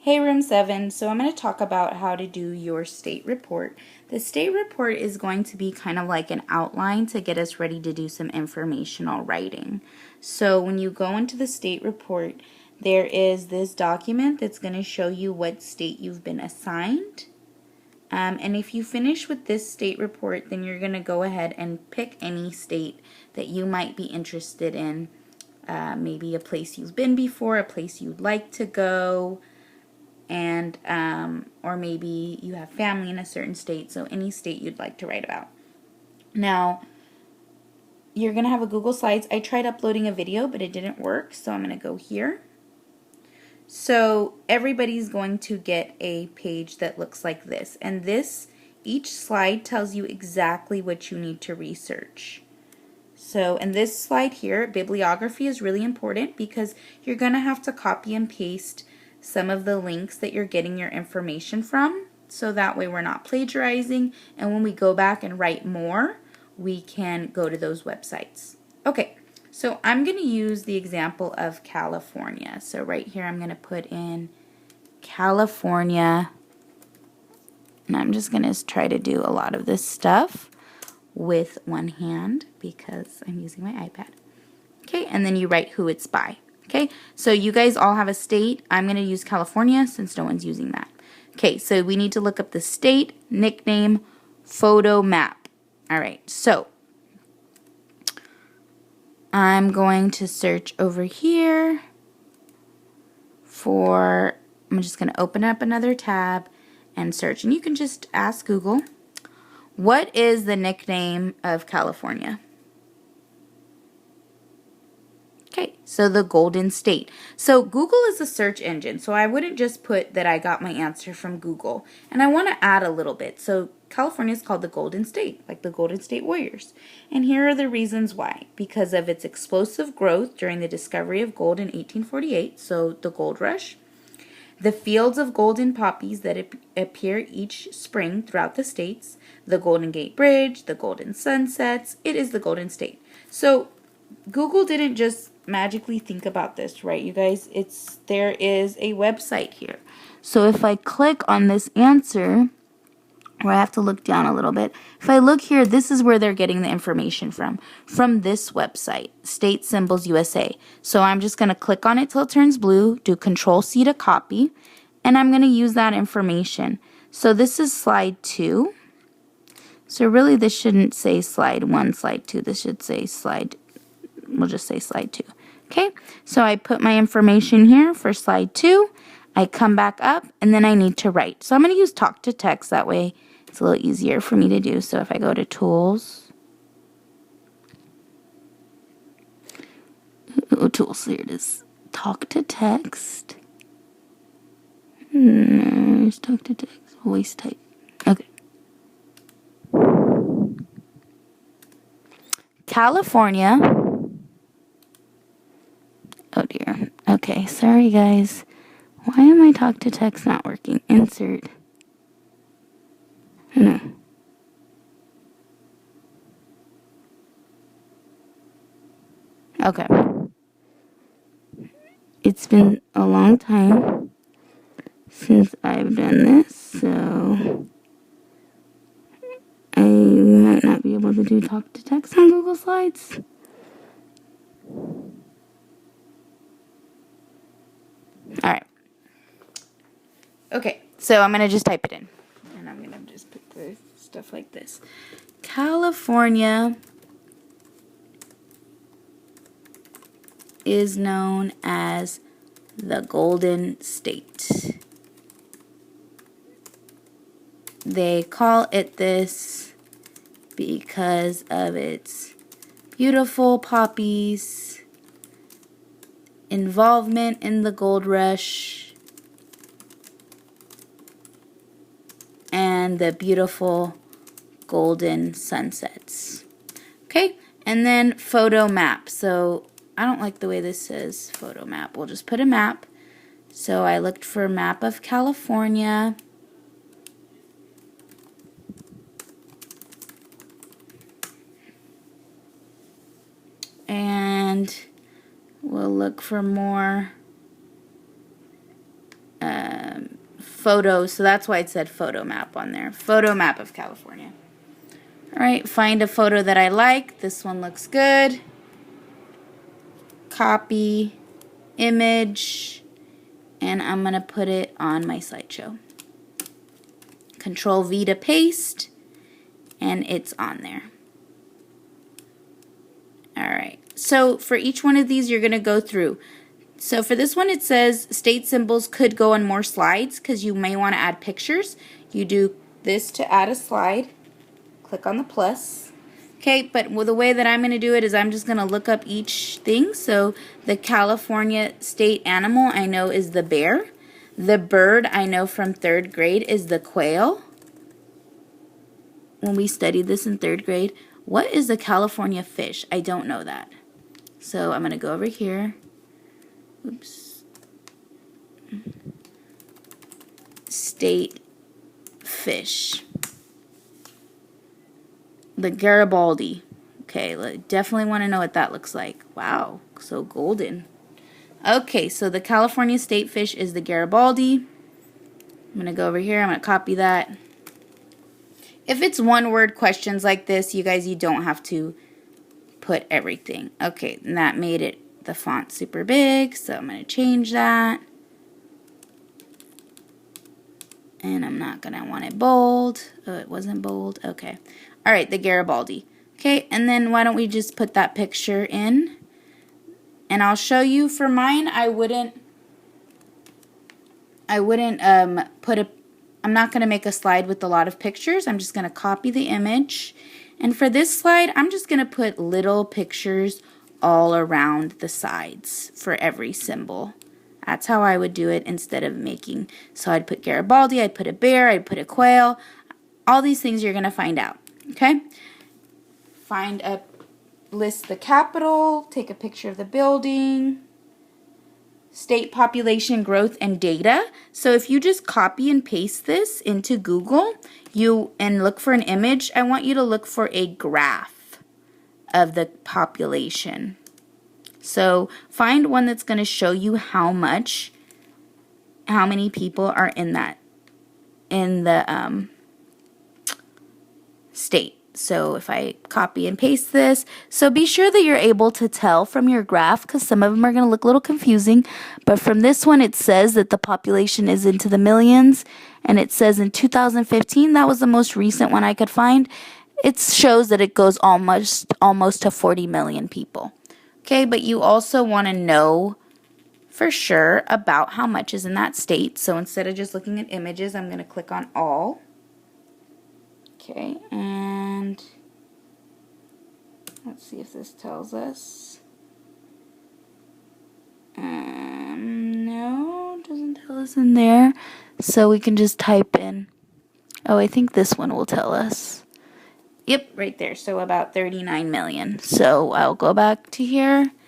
Hey Room 7, so I'm going to talk about how to do your state report. The state report is going to be kind of like an outline to get us ready to do some informational writing. So when you go into the state report, there is this document that's going to show you what state you've been assigned. And if you finish with this state report, then you're going to go ahead and pick any state that you might be interested in. Maybe a place you've been before, a place you'd like to go, and or maybe you have family in a certain state, so any state you'd like to write about. Now, you're going to have a Google Slides. I tried uploading a video, but it didn't work, so I'm going to go here. So everybody's going to get a page that looks like this, and each slide tells you exactly what you need to research. So in this slide here, bibliography is really important because you're going to have to copy and paste some of the links that you're getting your information from, so that way we're not plagiarizing, and when we go back and write more, we can go to those websites. Okay, so I'm going to use the example of California. So right here I'm going to put in California, and I'm just going to try to do a lot of this stuff with one hand because I'm using my iPad. Okay, and then you write who it's by. Okay, so you guys all have a state. I'm going to use California since no one's using that. Okay, so we need to look up the state, nickname, photo, map. All right, so I'm going to search over here for, I'm just going to open up another tab and search. And you can just ask Google, what is the nickname of California? Okay, so the Golden State. So Google is a search engine, so I wouldn't just put that I got my answer from Google. And I want to add a little bit. So California is called the Golden State, like the Golden State Warriors. And here are the reasons why. Because of its explosive growth during the discovery of gold in 1848, so the gold rush. The fields of golden poppies that appear each spring throughout the states. The Golden Gate Bridge, the golden sunsets. It is the Golden State. So Google didn't just magically think about this, right, you guys? There is a website here. So if I click on this answer, or I have to look down a little bit, if I look here, this is where they're getting the information from this website, State Symbols USA. So I'm just going to click on it till it turns blue, do Control-C to copy, and I'm going to use that information. So this is slide 2. So really this shouldn't say slide 1, slide 2. This should say we'll just say slide 2. Okay, so I put my information here for slide 2. I come back up, and then I need to write. So I'm going to use talk to text. That way it's a little easier for me to do. So if I go to tools, here it is. Talk to text. There's talk to text. Voice type. Okay. California. Oh dear. Okay, sorry guys. Why am I talk to text not working? Insert. No. Okay. It's been a long time since I've done this, so I might not be able to do talk to text on Google Slides. Alright. Okay, so I'm going to just type it in. And I'm going to just put the stuff like this. California is known as the Golden State. They call it this because of its beautiful poppies, involvement in the gold rush, and the beautiful golden sunsets. Okay, and then photo map. So I don't like the way this says photo map. We'll just put a map. So I looked for a map of California. And we'll look for more photo, so that's why it said photo map on there. Photo map of California. Alright, find a photo that I like. This one looks good. Copy, image, and I'm going to put it on my slideshow. Control V to paste, and it's on there. Alright, so for each one of these you're going to go through. So for this one it says state symbols could go on more slides because you may want to add pictures. You do this to add a slide. Click on the plus. Okay, but the way that I'm going to do it is I'm just going to look up each thing. So the California state animal I know is the bear. The bird I know from 3rd grade is the quail. When we studied this in 3rd grade, what is the California fish? I don't know that. So I'm going to go over here. Oops. State fish. The Garibaldi. Okay, definitely want to know what that looks like. Wow, so golden. Okay, so the California state fish is the Garibaldi. I'm going to go over here. I'm going to copy that. If it's one-word questions like this, you guys, you don't have to put everything. Okay, and that made it the font super big, so I'm going to change that. And I'm not going to want it bold. Oh, it wasn't bold. Okay. All right, the Garibaldi. Okay, and then why don't we just put that picture in? And I'll show you for mine, I'm not going to make a slide with a lot of pictures. I'm just going to copy the image. And for this slide, I'm just going to put little pictures all around the sides for every symbol. That's how I would do it instead of making. So I'd put Garibaldi, I'd put a bear, I'd put a quail. All these things you're going to find out. Okay? List the capital, take a picture of the building, state population growth and data. So if you just copy and paste this into Google and look for an image, I want you to look for a graph of the population. So find one that's going to show you how many people are in the state. So if I copy and paste this, so be sure that you're able to tell from your graph because some of them are going to look a little confusing. But from this one, it says that the population is into the millions. And it says in 2015, that was the most recent one I could find. It shows that it goes almost to 40 million people. Okay, but you also want to know for sure about how much is in that state. So instead of just looking at images, I'm going to click on all. Okay, and let's see if this tells us. No, it doesn't tell us in there. So we can just type in. Oh, I think this one will tell us. Yep, right there. So about 39 million. So I'll go back to here